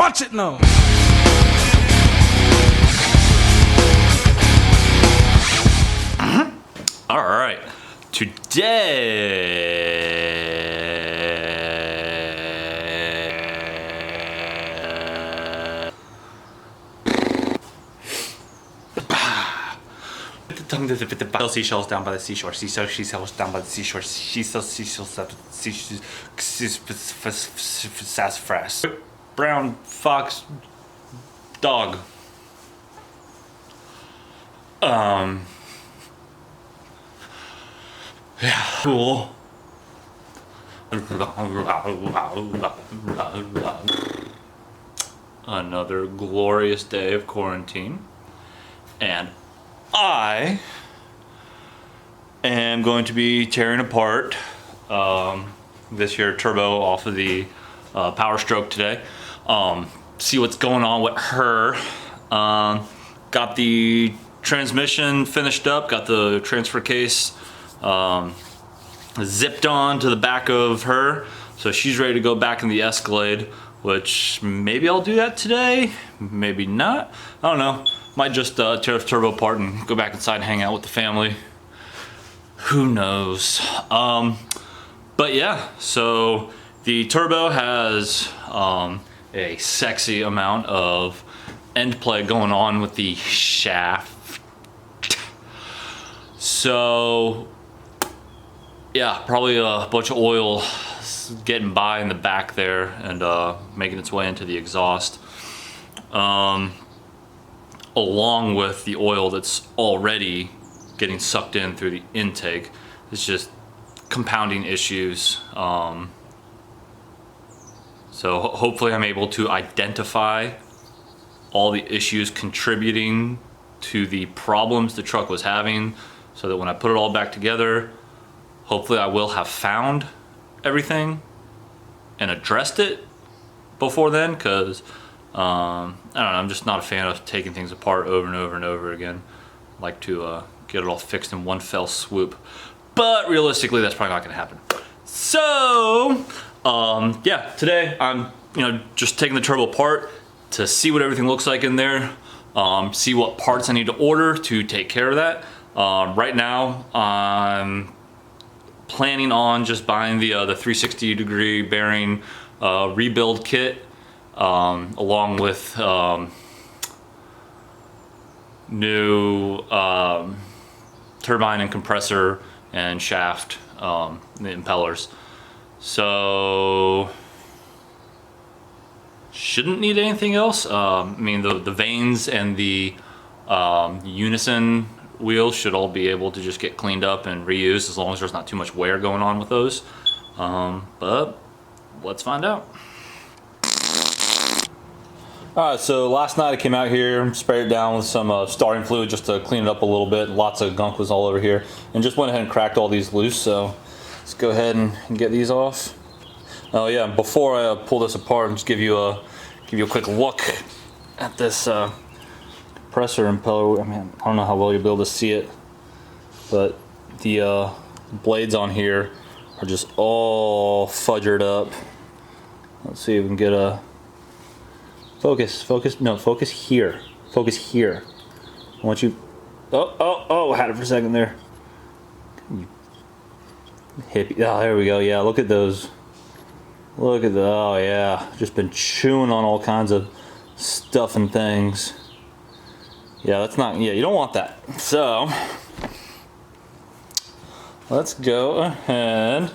Watch it now. All right, today seashells down by the seashore. Seashells down by the seashore. Seashells sassafras. Brown fox dog. Yeah, cool. Another glorious day of quarantine, and I am going to be tearing apart this here turbo off of the powerstroke today. See what's going on with her. Got the transmission finished up, got the transfer case zipped on to the back of her, so she's ready to go back in the Escalade, which maybe I'll do that today, maybe not. I don't know. Might just tear the turbo apart and go back inside and hang out with the family. Who knows? But yeah, so the turbo has a sexy amount of end play going on with the shaft. So yeah, probably a bunch of oil getting by in the back there and making its way into the exhaust. Along with the oil that's already getting sucked in through the intake. It's just compounding issues. So hopefully I'm able to identify all the issues contributing to the problems the truck was having, so that when I put it all back together, hopefully I will have found everything and addressed it before then, because I don't know, I'm just not a fan of taking things apart over and over and over again. I like to get it all fixed in one fell swoop, but realistically that's probably not gonna happen. So yeah, today I'm just taking the turbo apart to see what everything looks like in there, see what parts I need to order to take care of that. Right now I'm planning on just buying the 360-degree bearing rebuild kit, along with new turbine and compressor and shaft, the impellers. So shouldn't need anything else. I mean, the vanes and the unison wheels should all be able to just get cleaned up and reused, as long as there's not too much wear going on with those. But let's find out. Alright, so last night I came out here, sprayed it down with some starting fluid just to clean it up a little bit. Lots of gunk was all over here, and just went ahead and cracked all these loose. So let's go ahead and get these off. Oh yeah, before I pull this apart, and just give you a quick look at this compressor impeller. I mean, I don't know how well you'll be able to see it, but the blades on here are just all fudgered up. Let's see if we can get a focus here. Focus here. I want you. Oh, had it for a second there. Hippie. Oh, there we go. Yeah, look at those. Look at the. Oh yeah, just been chewing on all kinds of stuff and things. Yeah, that's not. Yeah, you don't want that. So let's go ahead.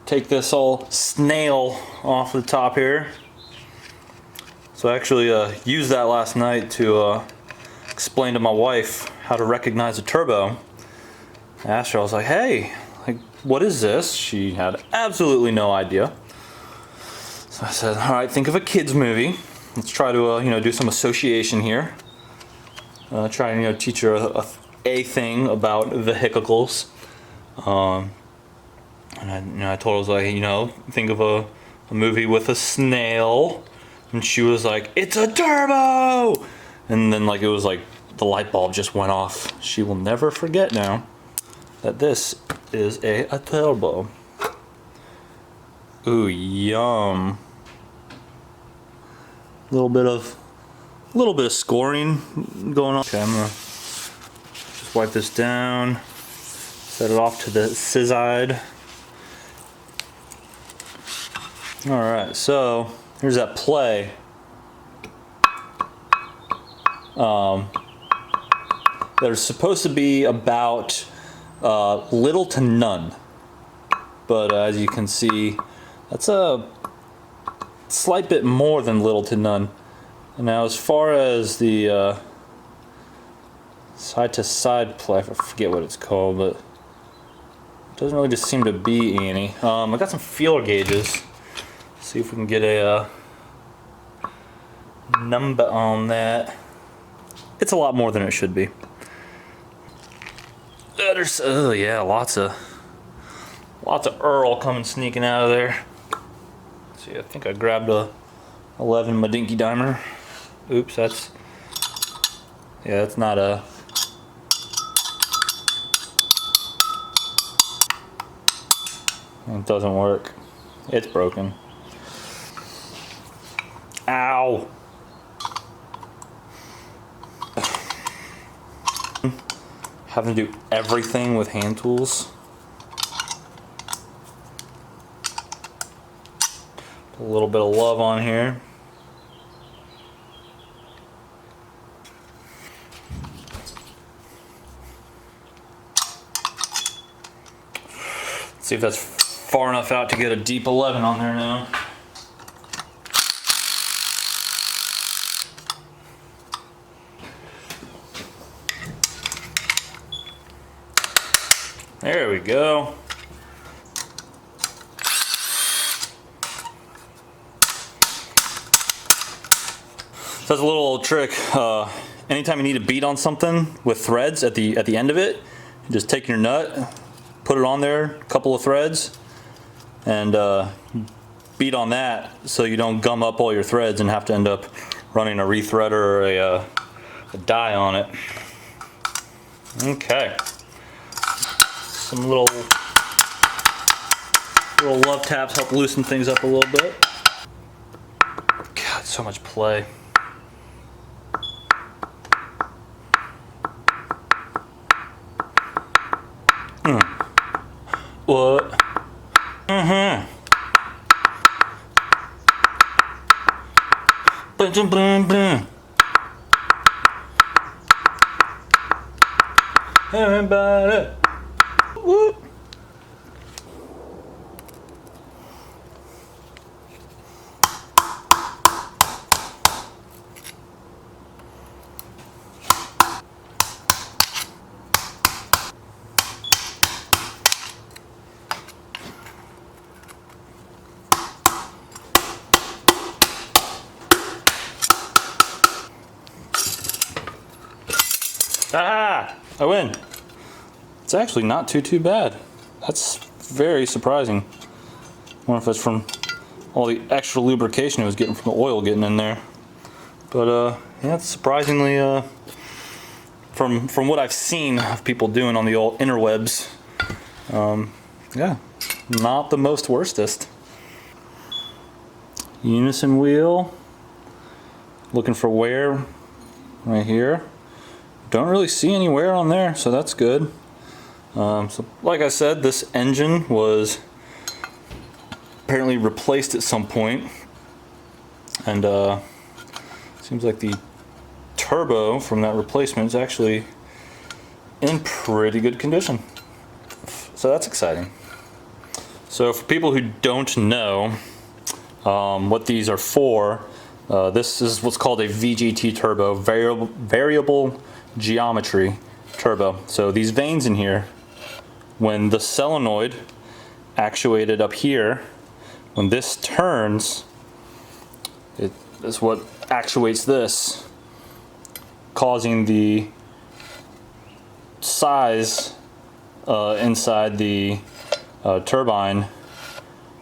Take this all snail off the top here. So I actually used that last night to explain to my wife how to recognize a turbo. I asked her, I was like, hey, what is this? She had absolutely no idea. So I said, all right, think of a kid's movie. Let's try to do some association here. Try and teach her a thing about vehicles. And I told her, I was like, think of a movie with a snail. And she was like, it's a turbo! And then it was like the light bulb just went off. She will never forget now that this is a turbo. Ooh, yum. A little bit of scoring going on. Okay, I'm gonna just wipe this down, set it off to the side. All right, so here's that play. There's supposed to be about little to none, but as you can see, that's a slight bit more than little to none. And now as far as the side to side play, I forget what it's called, but it doesn't really just seem to be any. I got some feeler gauges. See if we can get a number on that. It's a lot more than it should be. There's, oh yeah, lots of Earl coming sneaking out of there. Let's see, I think I grabbed a 11 Madinky dimer. Oops, that's not a. It doesn't work. It's broken. Ow. Having to do everything with hand tools. Put a little bit of love on here. Let's see if that's far enough out to get a deep 11 on there now. There we go. So that's a little trick. Anytime you need to beat on something with threads at the end of it, you just take your nut, put it on there, a couple of threads, and beat on that so you don't gum up all your threads and have to end up running a rethreader or a die on it. Okay. Some little love taps help loosen things up a little bit. God, so much play. What? Boom, boom, boom. Everybody. Whoop. Ah! I win. It's actually not too bad. That's very surprising. I wonder if that's from all the extra lubrication it was getting from the oil getting in there. But yeah, it's surprisingly from what I've seen of people doing on the old interwebs, yeah, not the most worstest. Unison wheel. Looking for wear right here. Don't really see any wear on there, so that's good. So like I said, this engine was apparently replaced at some point, and seems like the turbo from that replacement is actually in pretty good condition. So that's exciting. So for people who don't know what these are for, this is what's called a VGT turbo, variable geometry turbo. So these vanes in here, when the solenoid actuated up here, when this turns, it is what actuates this, causing the size inside the turbine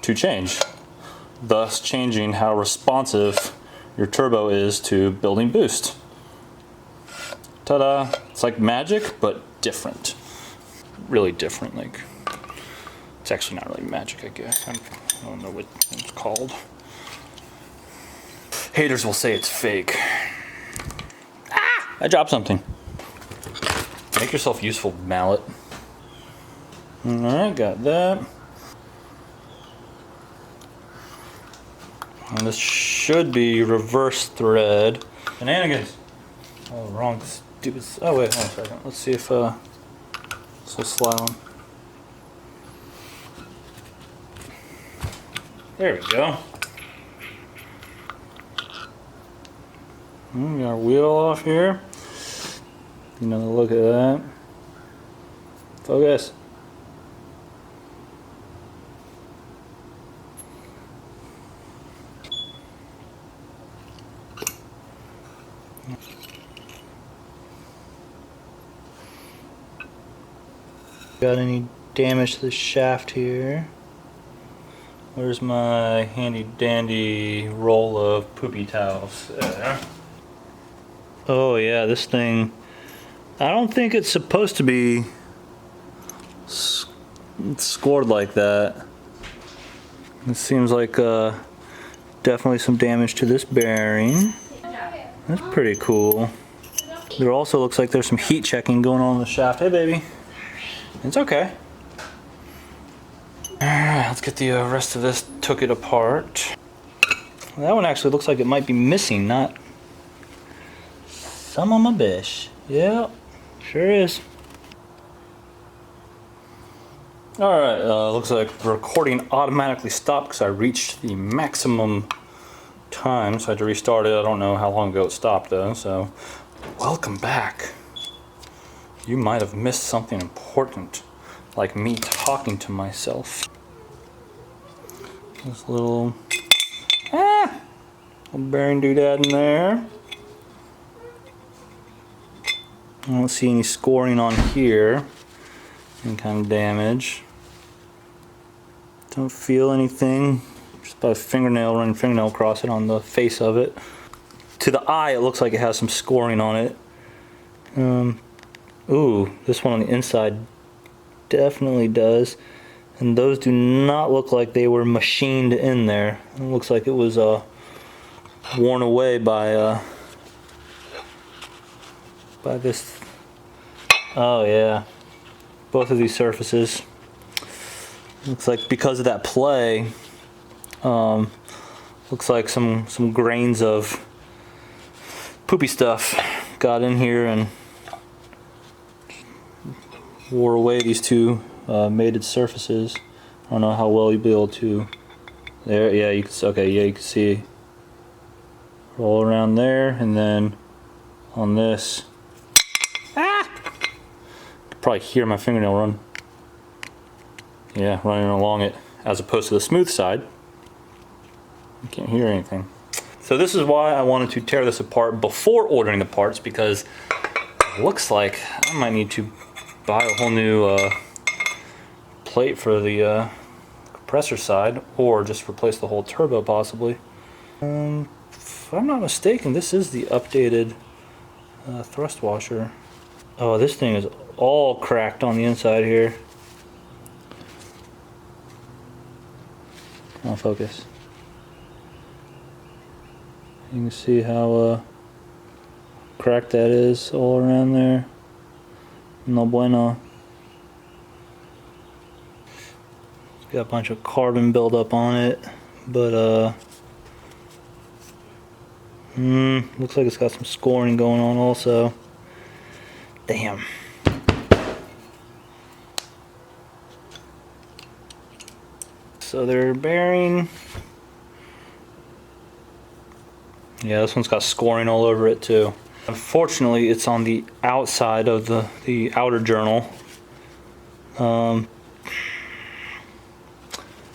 to change, thus changing how responsive your turbo is to building boost. Ta-da! It's like magic, but different. Really different. Like, it's actually not really magic, I guess. I don't know what it's called. Haters will say it's fake. Ah! I dropped something. Make yourself useful, mallet. Alright, got that. And this should be reverse thread. Shenanigans! Oh, wrong stupid. Oh, wait, hold on a second. Let's see if this will slide on. There we go. We got our wheel off here. Another look at that. Focus. Got any damage to the shaft here? Where's my handy dandy roll of poopy towels? There. Oh yeah, this thing, I don't think it's supposed to be scored like that. It seems like definitely some damage to this bearing. That's pretty cool. There also looks like there's some heat checking going on in the shaft. Hey baby. It's okay. Alright, let's get the rest of this, took it apart. That one actually looks like it might be missing, not some of my bish. Yep, sure is. Alright, looks like the recording automatically stopped because I reached the maximum time, so I had to restart it. I don't know how long ago it stopped though, so welcome back. You might have missed something important, like me talking to myself. This little bearing doodad in there. I don't see any scoring on here. Any kind of damage. Don't feel anything. Just about a fingernail, running fingernail across it on the face of it. To the eye, it looks like it has some scoring on it. Ooh, this one on the inside definitely does. And those do not look like they were machined in there. It looks like it was worn away by this. Oh yeah, both of these surfaces. Looks like because of that play, looks like some grains of poopy stuff got in here and wore away these two mated surfaces. I don't know how well you'll be able to. There, yeah, you can. Okay, yeah, you can see roll around there, and then on this. Ah! You can probably hear my fingernail run. Yeah, running along it, as opposed to the smooth side. You can't hear anything. So this is why I wanted to tear this apart before ordering the parts, because it looks like I might need to buy a whole new plate for the compressor side, or just replace the whole turbo possibly. If I'm not mistaken, this is the updated thrust washer. Oh, this thing is all cracked on the inside here. Come on, focus. You can see how cracked that is all around there. No bueno. It's got a bunch of carbon buildup on it, but looks like it's got some scoring going on also. Damn. So their bearing. Yeah, this one's got scoring all over it too. Unfortunately, it's on the outside of the outer journal,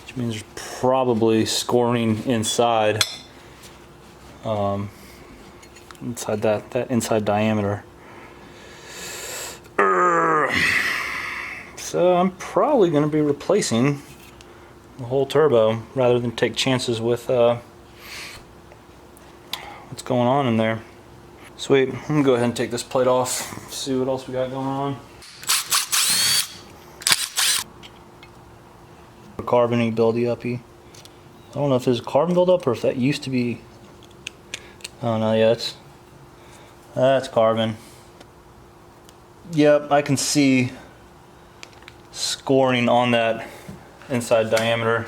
which means there's probably scoring inside, inside that inside diameter. So I'm probably going to be replacing the whole turbo rather than take chances with what's going on in there. Sweet, I'm gonna go ahead and take this plate off, see what else we got going on. Carbony buildy uppy. I don't know if there's carbon buildup or if that used to be. Oh no, yeah, that's carbon. Yep, I can see scoring on that inside diameter.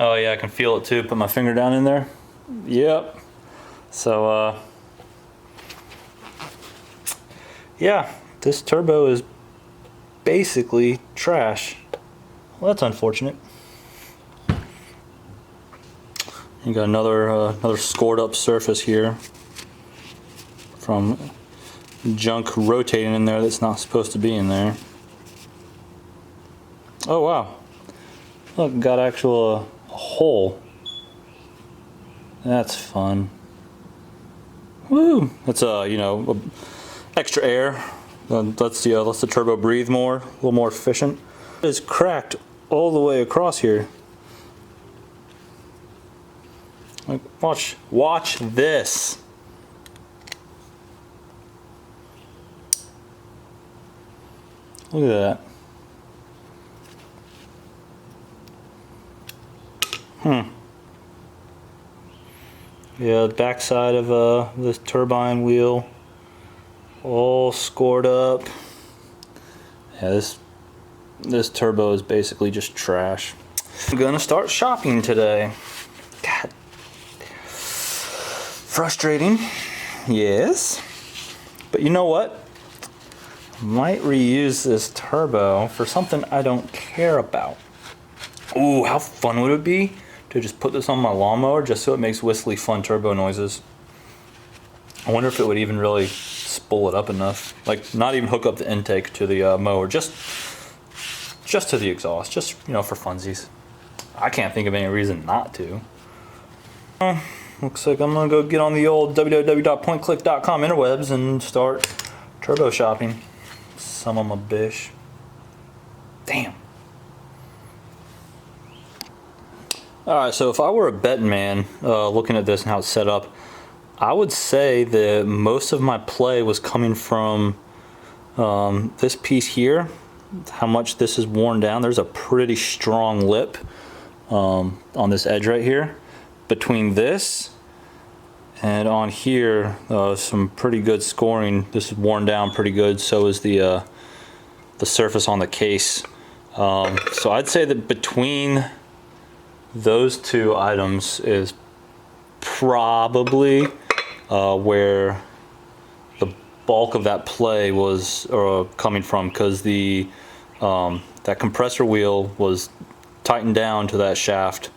Oh yeah, I can feel it too. Put my finger down in there. Yep. So yeah, this turbo is basically trash. Well, that's unfortunate. You got another scored up surface here from junk rotating in there that's not supposed to be in there. Oh wow! Look, got a hole. That's fun. Woo! That's extra air. Lets the turbo breathe more, a little more efficient. It's cracked all the way across here. Like, watch this. Look at that. Yeah, the backside of this turbine wheel, all scored up. Yeah, this turbo is basically just trash. I'm gonna start shopping today. God. Frustrating, yes. But you know what? I might reuse this turbo for something I don't care about. Ooh, how fun would it be to just put this on my lawnmower just so it makes whistly fun turbo noises. I wonder if it would even really spool it up enough. Like, not even hook up the intake to the mower, just to the exhaust, just, for funsies. I can't think of any reason not to. Looks like I'm gonna go get on the old www.pointclick.com interwebs and start turbo shopping. Some of my bish. Damn. Alright, so if I were a betting man looking at this and how it's set up, I would say that most of my play was coming from this piece here. How much this is worn down. There's a pretty strong lip on this edge right here. Between this and on here, some pretty good scoring. This is worn down pretty good. So is the surface on the case. So I'd say that between those two items is probably where the bulk of that play was coming from, because that compressor wheel was tightened down to that shaft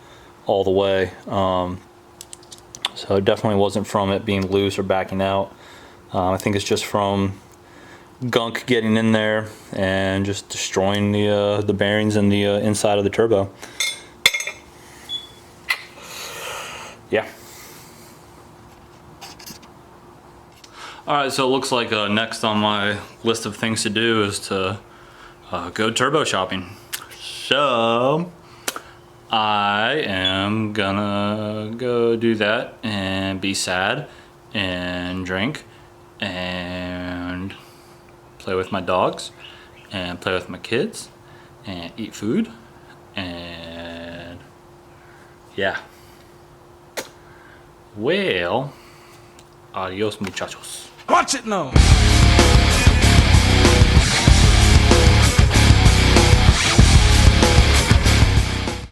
all the way. So it definitely wasn't from it being loose or backing out. I think it's just from gunk getting in there and just destroying the bearings and the inside of the turbo. Yeah. Alright, so it looks like next on my list of things to do is to go turbo shopping. So I am gonna go do that and be sad and drink and play with my dogs and play with my kids and eat food and yeah. Well, adios muchachos. Watch it now.